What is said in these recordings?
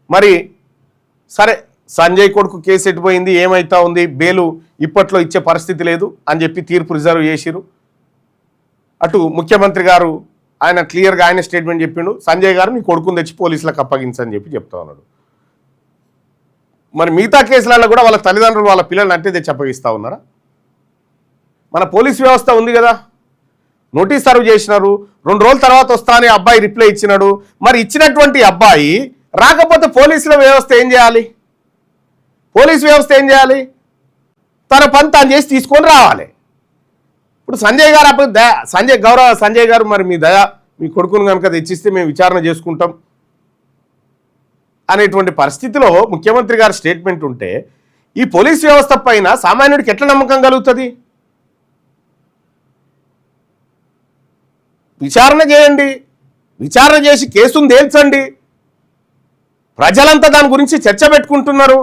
మరి సరే సంజయ్ కొడుకు కేసు ఎట్టిపోయింది, ఏమైతా ఉంది, బెయిలు ఇప్పట్లో ఇచ్చే పరిస్థితి లేదు అని చెప్పి తీర్పు రిజర్వ్ చేసిరు. అటు ముఖ్యమంత్రి గారు ఆయన క్లియర్గా ఆయన స్టేట్మెంట్ చెప్పిండు, సంజయ్ గారు మీ కొడుకుని తెచ్చి పోలీసులకు అప్పగించని చెప్పి చెప్తా ఉన్నాడు. మరి మిగతా కేసులలో కూడా వాళ్ళ తల్లిదండ్రులు వాళ్ళ పిల్లల్ని అంటే తెచ్చి అప్పగిస్తూ ఉన్నారా? మన పోలీస్ వ్యవస్థ ఉంది కదా, నోటీస్ సర్వ్ చేసినారు, 2 రోజుల తర్వాత వస్తా అని అబ్బాయి రిప్లై ఇచ్చినాడు. మరి ఇచ్చినటువంటి అబ్బాయి రాకపోతే పోలీసుల వ్యవస్థ ఏం చేయాలి? పోలీస్ వ్యవస్థ ఏం చేయాలి? తన పని తాను చేసి తీసుకొని రావాలి. ఇప్పుడు సంజయ్ గారు అప్పుడు సంజయ్ గారు మరి మీ దయ మీ కొడుకును కనుక తెచ్చిస్తే మేము విచారణ చేసుకుంటాం అనేటువంటి పరిస్థితిలో ముఖ్యమంత్రి గారి స్టేట్మెంట్ ఉంటే ఈ పోలీస్ వ్యవస్థ పైన సామాన్యుడికి ఎట్లా నమ్మకం కలుగుతుంది? విచారణ చేయండి, విచారణ చేసి కేసును తేల్చండి. ప్రజలంతా దాని గురించి చర్చ పెట్టుకుంటున్నారు.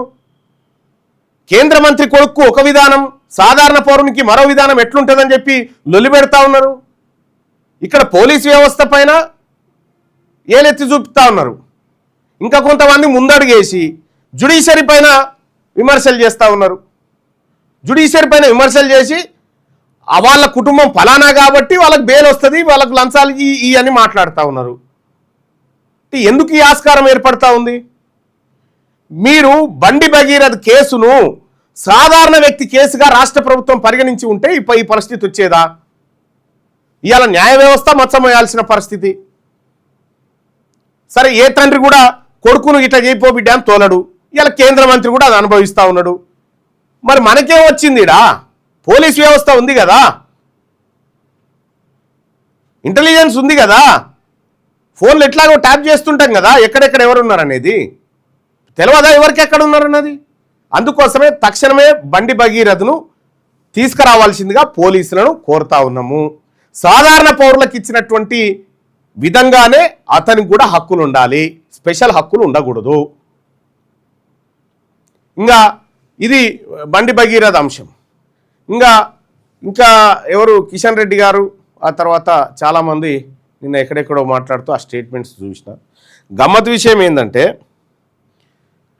కేంద్ర మంత్రి కొడుకు ఒక విధానం, సాధారణ పౌరునికి మరో విధానం ఎట్లుంటుందని చెప్పి లొలిపెడతా ఉన్నారు. ఇక్కడ పోలీస్ వ్యవస్థ పైన ఏలెత్తి చూపుతా ఉన్నారు. ఇంకా కొంతమంది ముందడుగేసి జ్యుడిషియరీ పైన విమర్శలు చేస్తూ ఉన్నారు. జ్యుడిషియరీ పైన విమర్శలు చేసి వాళ్ళ కుటుంబం ఫలానా కాబట్టి వాళ్ళకి బెయిల్ వస్తుంది, వాళ్ళకు లంచాలు ఈ అని మాట్లాడుతూ ఉన్నారు. ఎందుకు ఈ ఆస్కారం ఏర్పడతా ఉంది? మీరు బండి భగీరథ్ కేసును సాధారణ వ్యక్తి కేసుగా రాష్ట్ర ప్రభుత్వం పరిగణించి ఉంటే ఈ పరిస్థితి వచ్చేదా? ఇవాళ న్యాయ వ్యవస్థ మచ్చమోయాల్సిన పరిస్థితి. సరే, ఏ తండ్రి కూడా కొడుకును ఇట్లా చేయిపో బిడ్డ అని తోలడు. ఇవాళ కేంద్ర మంత్రి కూడా అది అనుభవిస్తూ ఉన్నాడు. మరి మనకేం వచ్చిందిడా? పోలీస్ వ్యవస్థ ఉంది కదా, ఇంటెలిజెన్స్ ఉంది కదా, ఫోన్లు ఎట్లాగో ట్యాప్ చేస్తుంటాం కదా, ఎక్కడెక్కడ ఎవరున్నారనేది తెలియదా? ఎవరికి ఎక్కడ ఉన్నారన్నది. అందుకోసమే తక్షణమే బండి భగీరథను తీసుకురావాల్సిందిగా పోలీసులను కోరుతా ఉన్నాము. సాధారణ పౌరులకు ఇచ్చినటువంటి విధంగానే అతనికి కూడా హక్కులు ఉండాలి, స్పెషల్ హక్కులు ఉండకూడదు. ఇంకా ఇది బండి భగీరథ అంశం. ఇంకా ఎవరు కిషన్ రెడ్డి గారు, ఆ తర్వాత చాలామంది నిన్న ఎక్కడెక్కడో మాట్లాడుతూ ఆ స్టేట్మెంట్స్ చూసిన. గమ్మత్ విషయం ఏంటంటే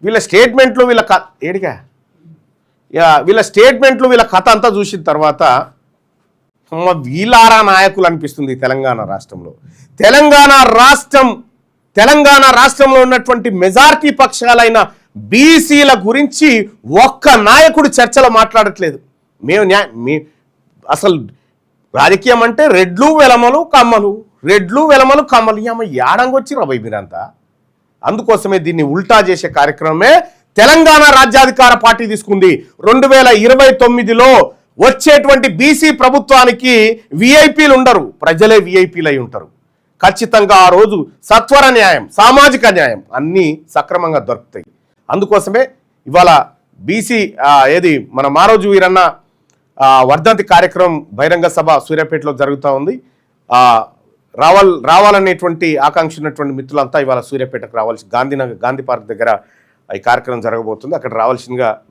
వీళ్ళ స్టేట్మెంట్లు వీళ్ళ స్టేట్మెంట్లు వీళ్ళ కథ అంతా చూసిన తర్వాత వీళ్ళారా నాయకులు అనిపిస్తుంది. తెలంగాణ రాష్ట్రంలో ఉన్నటువంటి మెజారిటీ పక్షాలైన బీసీల గురించి ఒక్క నాయకుడు చర్చలో మాట్లాడట్లేదు. అసలు రాజకీయం అంటే రెడ్లు వెలమలు కమ్మలు, యాడంగొచ్చి రాబోయ్ మీరంతా. అందుకోసమే దీన్ని ఉల్టా చేసే కార్యక్రమమే తెలంగాణ రాజ్యాధికార పార్టీ తీసుకుంది. 2029లో వచ్చేటువంటి బీసీ ప్రభుత్వానికి విఐపీలు ఉండరు, ప్రజలే విఐపీలు అయి ఉంటారు. ఖచ్చితంగా ఆ రోజు సత్వర న్యాయం, సామాజిక న్యాయం అన్నీ సక్రమంగా దొరుకుతాయి. అందుకోసమే ఇవాళ బీసీ మన మారోజు వీరన్న వర్ధంతి కార్యక్రమం బహిరంగ సభ సూర్యాపేటలో జరుగుతూ ఉంది. రావాలనేటువంటి ఆకాంక్ష ఉన్నటువంటి మిత్రులంతా ఇవాళ సూర్యాపేటకు రావాల్సి, గాంధీ పార్క్ దగ్గర ఈ కార్యక్రమం జరగబోతుంది. అక్కడ రావాల్సిందిగా